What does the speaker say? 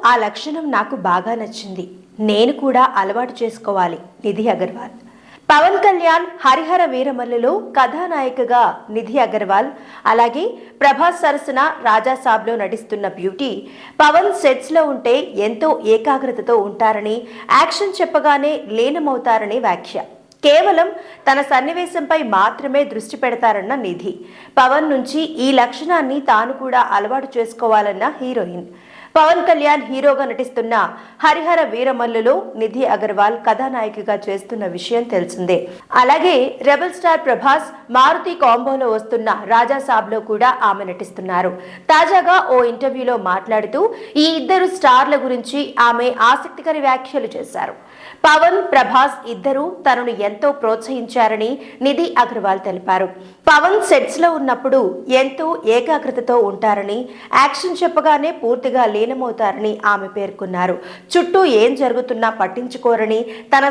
ఆ లక్షణం నాకు బాగా నచ్చింది. నేను కూడా అలవాటు చేసుకోవాలి. నిధి అగర్వాల్. పవన్ కళ్యాణ్ హరిహర వీరమల్లులో కథానాయికగా నిధి అగర్వాల్, అలాగే ప్రభాస్ సరసన రాజాసాబ్లో నటిస్తున్న బ్యూటీ పవన్ సెట్స్లో ఉంటే ఎంతో ఏకాగ్రతతో ఉంటారని, యాక్షన్ చెప్పగానే లీనమవుతారని వ్యాఖ్య. కేవలం తన సన్నివేశంపై మాత్రమే దృష్టి పెడతారన్న నిధి. పవన్ నుంచి ఈ లక్షణాన్ని తాను కూడా అలవాటు చేసుకోవాలన్న హీరోయిన్. పవన్ కళ్యాణ్ హీరోగా నటిస్తున్న హరిహర వీరమల్లులో నిధి అగర్వాల్ కథానాయికగా చేస్తున్న విషయం తెలిసిందే. అలాగే రెబల్ స్టార్ ప్రభాస్ మారుతి కాంబోలో వస్తున్న రాజాసాబ్లో కూడా ఆమె నటిస్తున్నారు. తాజాగా ఓ ఇంటర్వ్యూలో మాట్లాడుతూ ఈ ఇద్దరు స్టార్ల గురించి ఆమె ఆసక్తికర వ్యాఖ్యలు చేశారు. పవన్, ప్రభాస్ ఇద్దరూ తనను ఎంతో ప్రోత్సహించారని నిధి అగర్వాల్ తెలిపారు. పవన్ సెట్స్ లో ఉన్నప్పుడు ఎంతో ఏకాగ్రతతో ఉంటారని, యాక్షన్ చెప్పగానే పూర్తిగా లీనమవుతారని ఆమె పేర్కొన్నారు. చుట్టూ ఏం జరుగుతున్నా పట్టించుకోరని, తన